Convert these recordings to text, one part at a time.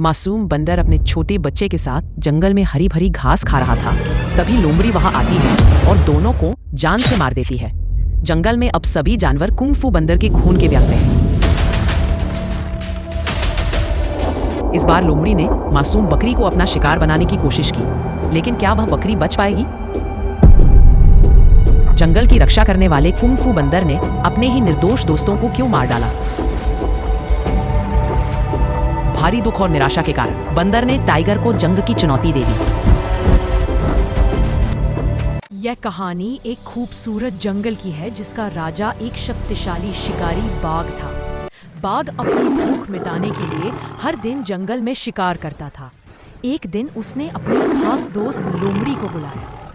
मासूम बंदर अपने छोटे बच्चे के साथ जंगल में हरी भरी घास खा रहा था। तभी लोमड़ी वहां आती है और दोनों को जान से मार देती है। जंगल में अब सभी जानवर कुंग-फू बंदर के खून के प्यासे हैं। इस बार लोमड़ी ने मासूम बकरी को अपना शिकार बनाने की कोशिश की, लेकिन क्या वह बकरी बच पाएगी? जंगल की रक्षा करने वाले कुंग-फू बंदर ने अपने ही निर्दोष दोस्तों को क्यों मार डाला? भारी दुख और निराशा के कारण बंदर ने टाइगर को जंग की चुनौती दे दी। यह कहानी एक खूबसूरत जंगल की है जिसका राजा एक शक्तिशाली शिकारी बाघ था। बाघ अपनी भूख मिटाने के लिए हर दिन जंगल में शिकार करता था। एक दिन उसने अपनी खास दोस्त लोमड़ी को बुलाया।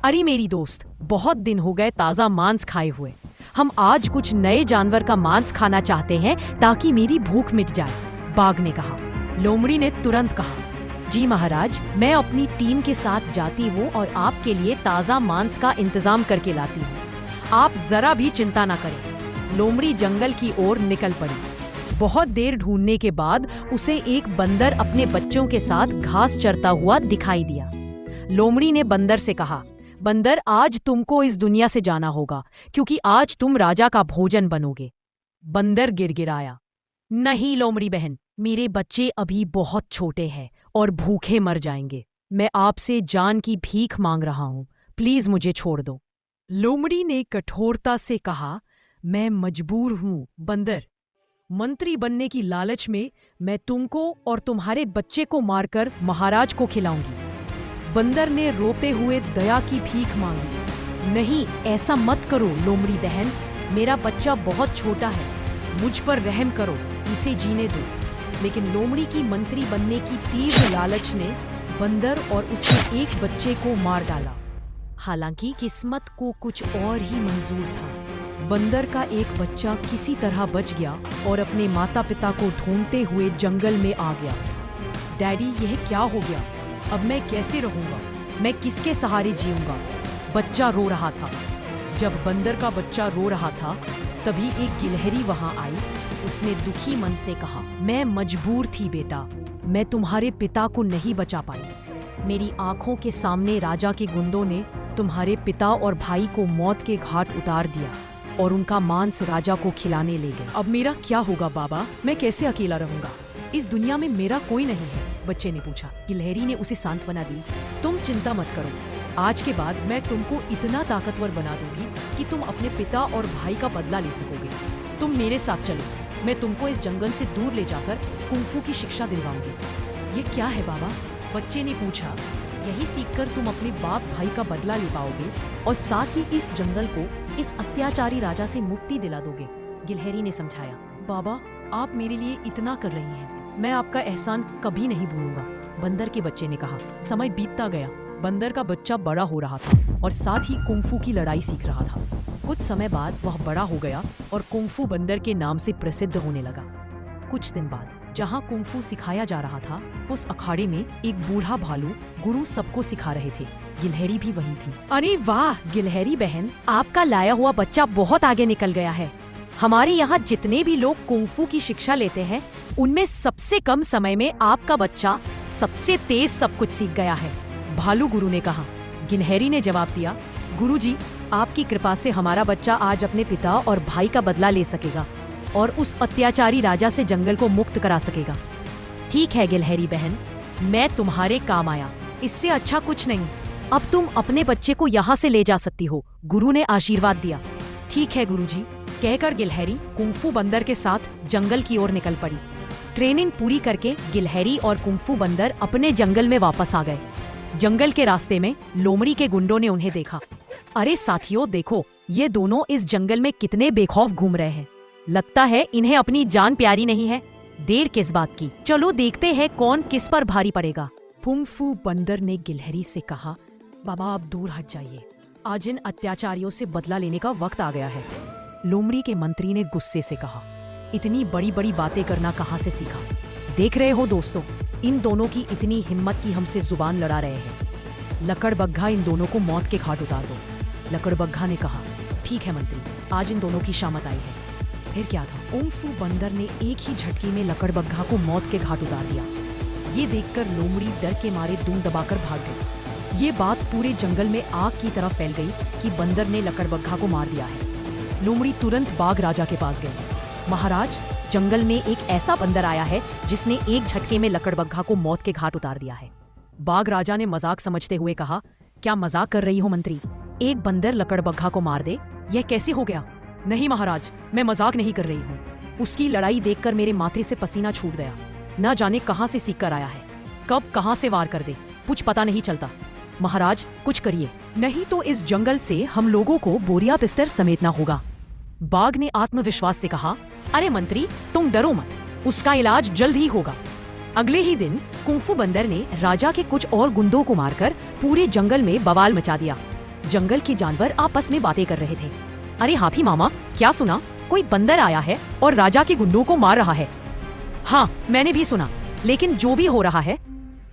अरे मेरी दोस्त, बहुत दिन हो गए ताज़ा मांस खाए हुए। हम आज कुछ नए जानवर का मांस खाना चाहते हैं ताकि मेरी भूख मिट जाए, बाघ ने कहा। लोमड़ी ने तुरंत कहा, जी महाराज, मैं अपनी टीम के साथ जाती हूँ और आपके लिए ताज़ा मांस का इंतजाम करके लाती हूँ। आप जरा भी चिंता ना करें। लोमड़ी जंगल की ओर निकल पड़ी। बहुत देर ढूंढने के बाद उसे एक बंदर अपने बच्चों के साथ घास चरता हुआ दिखाई दिया। लोमड़ी ने बंदर से कहा, बंदर, आज तुमको इस दुनिया से जाना होगा क्योंकि आज तुम राजा का भोजन बनोगे। बंदर गिड़गिड़ाया, नहीं लोमड़ी बहन, मेरे बच्चे अभी बहुत छोटे हैं और भूखे मर जाएंगे। मैं आपसे जान की भीख मांग रहा हूँ, प्लीज मुझे छोड़ दो। लोमड़ी ने कठोरता से कहा, मैं मजबूर हूँ बंदर। मंत्री बनने की लालच में मैं तुमको और तुम्हारे बच्चे को मारकर महाराज को खिलाऊंगी। बंदर ने रोते हुए दया की भीख मांगी। नहीं, ऐसा मत करो लोमड़ी बहन, मेरा बच्चा बहुत छोटा है, मुझ पर रहम करो, इसे जीने दो। लेकिन लोमड़ी की मंत्री बनने की तीव्र लालच ने बंदर और उसके एक बच्चे को मार डाला। हालांकि किस्मत को कुछ और ही मंजूर था। बंदर का एक बच्चा किसी तरह बच गया और अपने माता पिता को ढूंढते हुए जंगल में आ गया। डैडी, यह क्या हो गया? अब मैं कैसे रहूंगा? मैं किसके सहारे जीऊंगा? बच्चा रो रहा था। जब बंदर का बच्चा रो रहा था तभी एक गिलहरी वहां आई। उसने दुखी मन से कहा, मैं मजबूर थी बेटा, मैं तुम्हारे पिता को नहीं बचा पाई। मेरी आंखों के सामने राजा के गुंडों ने तुम्हारे पिता और भाई को मौत के घाट उतार दिया और उनका मांस राजा को खिलाने ले गए। अब मेरा क्या होगा बाबा? मैं कैसे अकेला रहूंगा? इस दुनिया में मेरा कोई नहीं है, बच्चे ने पूछा। गिलहरी ने उसे सांत्वना दी, तुम चिंता मत करो, आज के बाद मैं तुमको इतना ताकतवर बना दूंगी कि तुम अपने पिता और भाई का बदला ले सकोगे। तुम मेरे साथ चलो, मैं तुमको इस जंगल से दूर ले जाकर कुंग-फू की शिक्षा दिलवाऊंगी। ये क्या है बाबा? बच्चे ने पूछा। यही सीखकर तुम अपने बाप भाई का बदला ले पाओगे और साथ ही इस जंगल को इस अत्याचारी राजा से मुक्ति दिला दोगे, गिलहरी ने समझाया। बाबा, आप मेरे लिए इतना कर रही हैं, मैं आपका एहसान कभी नहीं भूलूंगा, बंदर के बच्चे ने कहा। समय बीतता गया। बंदर का बच्चा बड़ा हो रहा था और साथ ही कुंग-फू की लड़ाई सीख रहा था। कुछ समय बाद वह बड़ा हो गया और कुंग-फू बंदर के नाम से प्रसिद्ध होने लगा। कुछ दिन बाद जहाँ कुंग-फू सिखाया जा रहा था, उस अखाड़े में एक बूढ़ा भालू गुरु सबको सिखा रहे थे। गिलहरी भी वहीं थी। अरे वाह गिलहरी बहन, आपका लाया हुआ बच्चा बहुत आगे निकल गया है। हमारे यहाँ जितने भी लोग कुंग-फू की शिक्षा लेते हैं, उनमें सबसे कम समय में आपका बच्चा सबसे तेज सब कुछ सीख गया है, भालू गुरु ने कहा। गिलहरी ने जवाब दिया, गुरुजी, आपकी कृपा से हमारा बच्चा आज अपने पिता और भाई का बदला ले सकेगा और उस अत्याचारी राजा से जंगल को मुक्त करा सकेगा। ठीक है गिलहरी बहन, मैं तुम्हारे काम आया, इससे अच्छा कुछ नहीं। अब तुम अपने बच्चे को यहाँ से ले जा सकती हो, गुरु ने आशीर्वाद दिया। ठीक है गुरुजी, कहकर गिलहरी कुंग-फू बंदर के साथ जंगल की ओर निकल पड़ी। ट्रेनिंग पूरी करके गिलहरी और कुंग-फू बंदर अपने जंगल में वापस आ गए। जंगल के रास्ते में लोमड़ी के गुंडों ने उन्हें देखा। अरे साथियों, देखो, ये दोनों इस जंगल में कितने बेखौफ घूम रहे हैं। लगता है इन्हें अपनी जान प्यारी नहीं है। देर किस बात की, चलो देखते हैं कौन किस पर भारी पड़ेगा। कुंग-फू बंदर ने गिलहरी से कहा, बाबा आप दूर हट जाइए, आज इन अत्याचारियों से बदला लेने का वक्त आ गया है। लोमड़ी के मंत्री ने गुस्से से कहा, इतनी बड़ी बड़ी बातें करना कहाँ से सीखा? देख रहे हो दोस्तों, इन दोनों की इतनी हिम्मत की हमसे जुबान लड़ा रहे हैं। लकड़बग्घा, इन दोनों को मौत के घाट उतार दो। लकड़बग्घा ने कहा, ठीक है मंत्री, आज इन दोनों की शामत आई है। फिर क्या था, कुंग-फू बंदर ने एक ही झटके में लकड़बग्घा को मौत के घाट उतार दिया। ये देखकर लोमड़ी डर के मारे दुम दबाकर भाग गई। ये बात पूरे जंगल में आग की तरह फैल गई कि बंदर ने लकड़बग्घा को मार दिया है। लोमड़ी तुरंत बाघ राजा के पास गई। महाराज, जंगल में एक ऐसा बंदर आया है जिसने एक झटके में लकड़बग्घा को मौत के घाट उतार दिया है। बाघ राजा ने मजाक समझते हुए कहा, क्या मजाक कर रही हो मंत्री? एक बंदर लकड़बग्घा को मार दे, यह कैसे हो गया? नहीं महाराज, मैं मजाक नहीं कर रही हूँ। उसकी लड़ाई देखकर मेरे माथे से पसीना छूट गया। न जाने कहां से सीख कर आया है, कब कहां से वार कर दे, कुछ पता नहीं चलता। महाराज, कुछ करिए, नहीं तो इस जंगल से हम लोगों को बोरिया बिस्तर समेटना होगा। बाघ ने आत्मविश्वास से कहा, अरे मंत्री, तुम डरो मत, उसका इलाज जल्द ही होगा। अगले ही दिन कुंफू बंदर ने राजा के कुछ और गुंडों को मारकर पूरे जंगल में बवाल मचा दिया। जंगल के जानवर आपस में बातें कर रहे थे। अरे हाथी मामा, क्या सुना? कोई बंदर आया है और राजा के गुंडों को मार रहा है। हाँ, मैंने भी सुना, लेकिन जो भी हो रहा है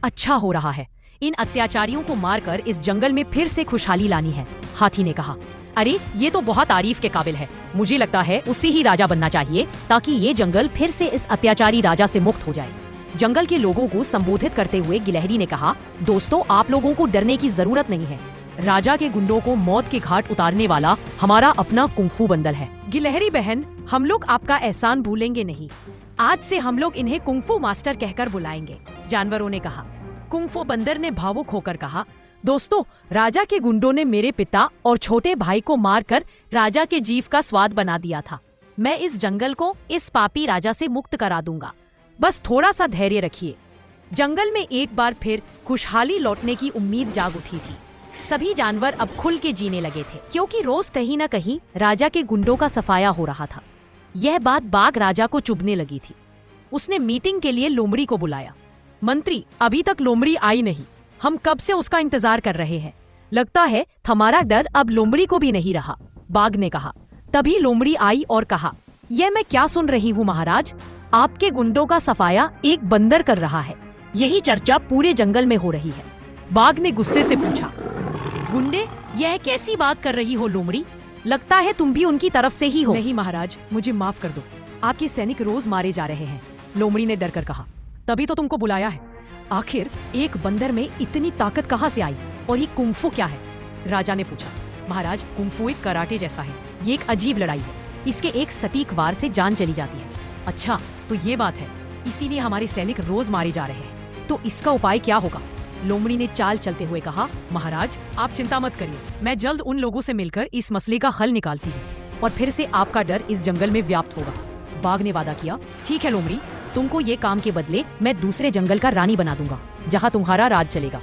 अच्छा हो रहा है। इन अत्याचारियों को मारकर इस जंगल में फिर से खुशहाली लानी है। हाथी ने कहा, अरे ये तो बहुत तारीफ के काबिल है। मुझे लगता है उसे ही राजा बनना चाहिए ताकि ये जंगल फिर से इस अत्याचारी राजा से मुक्त हो जाए। जंगल के लोगों को संबोधित करते हुए गिलहरी ने कहा, दोस्तों, आप लोगों को डरने की जरूरत नहीं है। राजा के गुंडों को मौत के घाट उतारने वाला हमारा अपना कुंफू बंदर है। गिलहरी बहन, हम लोग आपका एहसान भूलेंगे नहीं। आज से हम लोग इन्हें कुंफू मास्टर कहकर बुलाएंगे, जानवरों ने कहा। कुंफू बंदर ने भावुक होकर कहा, दोस्तों, राजा के गुंडों ने मेरे पिता और छोटे भाई को मारकर राजा के जीव का स्वाद बना दिया था। मैं इस जंगल को इस पापी राजा से मुक्त करा दूंगा। बस थोड़ा सा धैर्य रखिए। जंगल में एक बार फिर खुशहाली लौटने की उम्मीद जाग उठी थी। सभी जानवर अब खुल के जीने लगे थे, क्योंकि रोज कहीं न कहीं राजा के गुंडों का सफाया हो रहा था। यह बात बाघ राजा को चुभने लगी थी। उसने मीटिंग के लिए लोमड़ी को बुलाया। मंत्री, अभी तक लोमड़ी आई नहीं। हम कब से उसका इंतजार कर रहे हैं। लगता है हमारा डर अब लोमड़ी को भी नहीं रहा, बाघ ने कहा। तभी लोमड़ी आई और कहा, यह मैं क्या सुन रही हूँ महाराज? आपके गुंडों का सफाया एक बंदर कर रहा है। यही चर्चा पूरे जंगल में हो रही है। बाघ ने गुस्से से पूछा, गुंडे, यह कैसी बात कर रही हो लोमड़ी? लगता है तुम भी उनकी तरफ से ही हो। नहीं महाराज, मुझे माफ कर दो। आपके सैनिक रोज मारे जा रहे हैं, लोमड़ी ने डरकर कहा। तभी तो तुमको बुलाया है। आखिर एक बंदर में इतनी ताकत कहाँ से आई? और ये कुंफू क्या है? राजा ने पूछा। महाराज, कुंफू एक कराटे जैसा है। ये एक अजीब लड़ाई है। इसके एक सटीक वार से जान चली जाती है। अच्छा, तो ये बात है, इसीलिए हमारे सैनिक रोज मारे जा रहे हैं। तो इसका उपाय क्या होगा? लोमड़ी ने चाल चलते हुए कहा, महाराज, आप चिंता मत करिए। मैं जल्द उन लोगों से मिलकर इस मसले का हल निकालती हूँ और फिर से आपका डर इस जंगल में व्याप्त होगा। बाघ ने वादा किया। ठीक है लोमड़ी, तुमको ये काम के बदले मैं दूसरे जंगल का रानी बना दूंगा, जहाँ तुम्हारा राज चलेगा।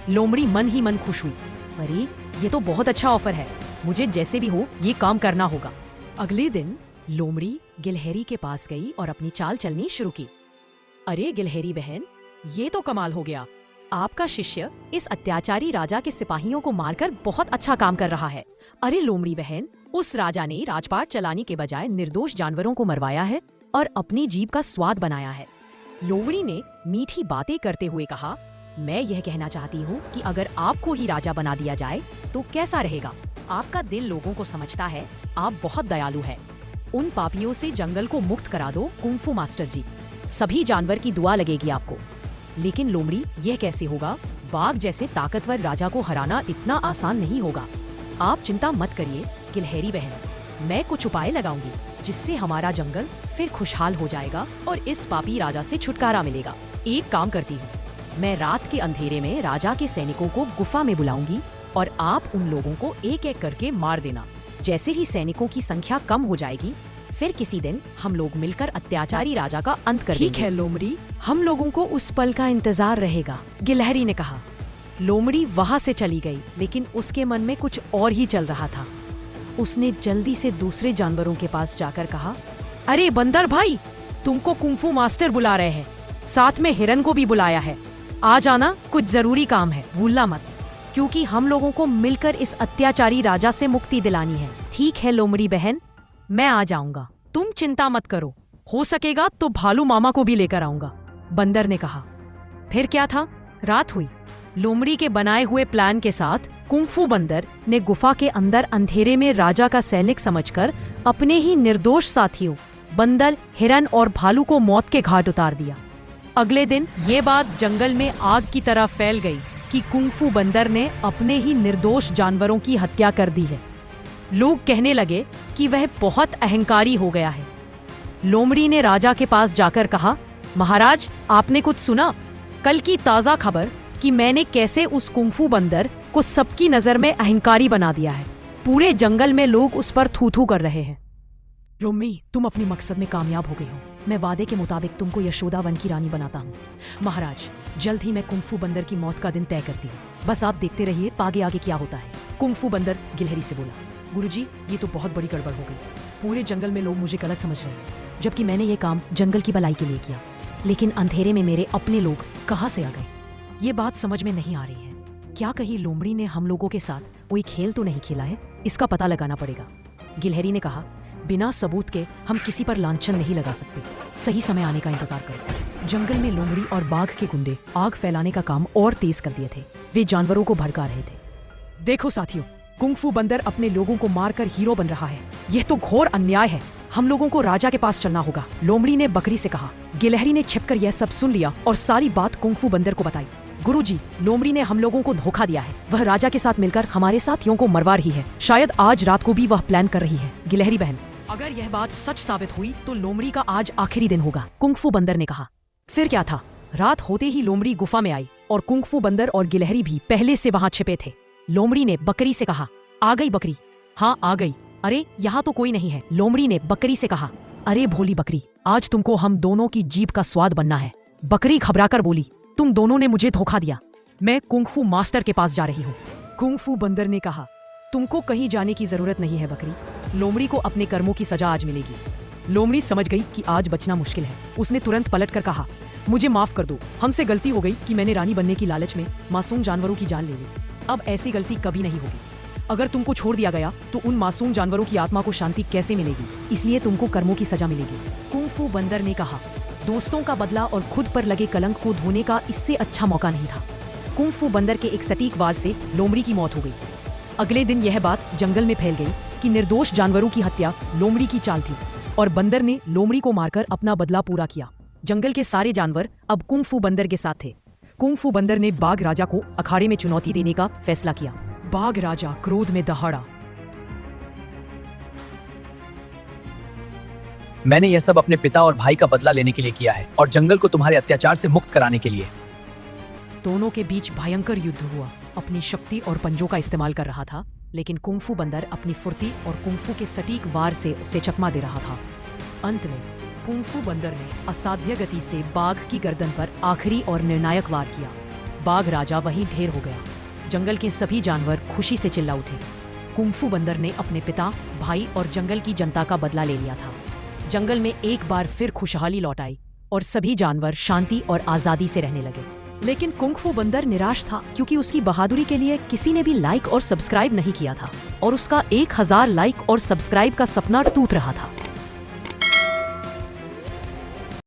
लोमड़ी मन ही मन खुश हुई। अरे, ये तो बहुत अच्छा ऑफर है। मुझे जैसे भी हो ये काम करना होगा। अगले दिन लोमड़ी गिलहरी के पास गई और अपनी चाल चलनी शुरू की। अरे गिलहरी बहन, ये तो कमाल हो गया। आपका शिष्य इस अत्याचारी राजा के सिपाहियों को मारकर बहुत अच्छा काम कर रहा है। अरे लोमड़ी बहन, उस राजा ने राजपाट चलाने के बजाय निर्दोष जानवरों को मरवाया है और अपनी जीभ का स्वाद बनाया है। लोमड़ी ने मीठी बातें करते हुए कहा, मैं यह कहना चाहती हूँ कि अगर आपको ही राजा बना दिया जाए तो कैसा रहेगा? आपका दिल लोगों को समझता है, आप बहुत दयालु है। उन पापियों से जंगल को मुक्त करा दो कुंफू मास्टर जी। सभी जानवर की दुआ लगेगी आपको। लेकिन लोमड़ी, यह कैसे होगा? बाघ जैसे ताकतवर राजा को हराना इतना आसान नहीं होगा। आप चिंता मत करिए गिलहरी बहन, मैं कुछ उपाय लगाऊंगी जिससे हमारा जंगल फिर खुशहाल हो जाएगा और इस पापी राजा से छुटकारा मिलेगा। एक काम करती हूँ, मैं रात के अंधेरे में राजा के सैनिकों को गुफा में बुलाऊंगी और आप उन लोगों को एक एक करके मार देना। जैसे ही सैनिकों की संख्या कम हो जाएगी, फिर किसी दिन हम लोग मिलकर अत्याचारी राजा का अंत कर देंगे। ठीक है लोमड़ी, हम लोगों को उस पल का इंतजार रहेगा, गिलहरी ने कहा। लोमड़ी वहाँ से चली गई, लेकिन उसके मन में कुछ और ही चल रहा था। उसने जल्दी से दूसरे जानवरों के पास जाकर कहा, अरे बंदर भाई, तुमको कुंफू मास्टर बुला रहे हैं। साथ में हिरन को भी बुलाया है। आ जाना, कुछ जरूरी काम है, भूलना मत, क्योंकि हम लोगों को मिलकर इस अत्याचारी राजा से मुक्ति दिलानी है। ठीक है लोमड़ी बहन, मैं आ जाऊंगा, तुम चिंता मत करो। हो सकेगा तो भालू मामा को भी लेकर आऊंगा, बंदर ने कहा। फिर क्या था, रात हुई। लोमड़ी के बनाए हुए प्लान के साथ कुंफू बंदर ने गुफा के अंदर अंधेरे में राजा का सैनिक समझकर अपने ही निर्दोष साथियों बंदर, हिरन और भालू को मौत के घाट उतार दिया। अगले दिन ये बात जंगल में आग की तरह फैल गई कि कुंग-फू बंदर ने अपने ही निर्दोष जानवरों की हत्या कर दी है। लोग कहने लगे कि वह बहुत अहंकारी हो गया है। लोमड़ी ने राजा के पास जाकर कहा, महाराज, आपने कुछ सुना? कल की ताजा खबर कि मैंने कैसे उस कुंग-फू बंदर को सबकी नजर में अहंकारी बना दिया है। पूरे जंगल में लोग उस पर थू-थू कर रहे हैं। लोमड़ी, तुम अपने मकसद में कामयाब हो गई हो। मैं वादे के मुताबिक तुमको यशोदा वन की रानी बनाता हूँ। महाराज, जल्द ही मैं कुंग-फू बंदर की मौत का दिन तय करती हूँ। बस आप देखते रहिए आगे आगे क्या होता है। कुंग-फू बंदर गिलहरी से बोला, गुरुजी, ये तो बहुत बड़ी गड़बड़ हो गई। पूरे जंगल में लोग मुझे गलत समझ रहे हैं, जबकि मैंने ये काम जंगल की भलाई के लिए किया। लेकिन अंधेरे में मेरे अपने लोग कहाँ से आ गए? ये बात समझ में नहीं आ रही है। क्या कहीं लोमड़ी ने हम लोगों के साथ कोई खेल तो नहीं खेला है? इसका पता लगाना पड़ेगा। गिलहरी ने कहा, बिना सबूत के हम किसी पर लांछन नहीं लगा सकते। सही समय आने का इंतजार करो। जंगल में लोमड़ी और बाघ के गुंडे आग फैलाने का काम और तेज कर दिए थे। वे जानवरों को भड़का रहे थे। देखो साथियों, कुंग-फू बंदर अपने लोगों को मारकर हीरो बन रहा है। यह तो घोर अन्याय है। हम लोगों को राजा के पास चलना होगा, लोमड़ी ने बकरी से कहा। गिलहरी ने छिपकर यह सब सुन लिया और सारी बात कुंग-फू बंदर को बताई। गुरुजी, लोमड़ी ने हम लोगों को धोखा दिया है। वह राजा के साथ मिलकर हमारे साथियों को मरवा रही है। शायद आज रात को भी वह प्लान कर रही है। गिलहरी बहन, अगर यह बात सच साबित हुई तो लोमड़ी का आज आखिरी दिन होगा, कुंग-फू बंदर ने कहा। फिर क्या था? रात होते ही लोमड़ी गुफा में आई और कुंग-फू बंदर और गिलहरी भी पहले से वहां छिपे थे। लोमड़ी ने बकरी से कहा, आ गई बकरी? हाँ, आ गई। अरे, यहाँ तो कोई नहीं है। लोमड़ी ने बकरी से कहा, अरे भोली बकरी, आज तुमको हम दोनों की जीभ का स्वाद बनना है। बकरी घबराकर बोली, तुम दोनों ने मुझे धोखा दिया। मैं कुंग-फू मास्टर के पास जा रही हूँ। कुंग-फू बंदर ने कहा, तुमको कहीं जाने की जरूरत नहीं है बकरी। लोमड़ी को अपने कर्मों की सजा आज मिलेगी। लोमड़ी समझ गई कि आज बचना मुश्किल है। उसने तुरंत पलटकर कहा, मुझे माफ कर दो। हमसे गलती हो गई कि मैंने रानी बनने की लालच में मासूम जानवरों की जान ले ली। अब ऐसी गलती कभी नहीं होगी। अगर तुमको छोड़ दिया गया तो उन मासूम जानवरों की आत्मा को शांति कैसे मिलेगी? इसलिए तुमको कर्मों की सजा मिलेगी। कुंग-फू बंदर ने कहा, दोस्तों का बदला और खुद पर लगे कलंक को धोने का इससे अच्छा मौका नहीं था। कुंग-फू बंदर के एक सटीक वार से लोमड़ी की मौत हो गई। अगले दिन यह बात जंगल में फैल गई कि निर्दोष जानवरों की हत्या लोमड़ी की चाल थी और बंदर ने लोमड़ी को मारकर अपना बदला पूरा किया। जंगल के सारे जानवर अब कुंग-फू बंदर के साथ थे। कुंग-फू बंदर ने बाघ राजा को अखाड़े में चुनौती देने का फैसला किया। बाघ राजा क्रोध में दहाड़ा, मैंने यह सब अपने पिता और भाई का बदला लेने के लिए किया है और जंगल को तुम्हारे अत्याचार से मुक्त कराने के लिए। दोनों के बीच भयंकर युद्ध हुआ। अपनी शक्ति और पंजों का इस्तेमाल कर रहा था, लेकिन कुंग-फू बंदर अपनी फुर्ती और कुंग-फू के सटीक वार से उसे चकमा दे रहा था। अंत में कुंग-फू बंदर ने असाध्य गति से बाघ की गर्दन पर आखिरी और निर्णायक वार किया। बाघ राजा वहीं ढेर हो गया। जंगल के सभी जानवर खुशी से चिल्ला उठे। कुंग-फू बंदर ने अपने पिता, भाई और जंगल की जनता का बदला ले लिया था। जंगल में एक बार फिर खुशहाली लौट आई और सभी जानवर शांति और आजादी से रहने लगे। लेकिन कुंग-फू बंदर निराश था, क्योंकि उसकी बहादुरी के लिए किसी ने भी लाइक और सब्सक्राइब नहीं किया था और उसका 1000 लाइक और सब्सक्राइब का सपना टूट रहा था।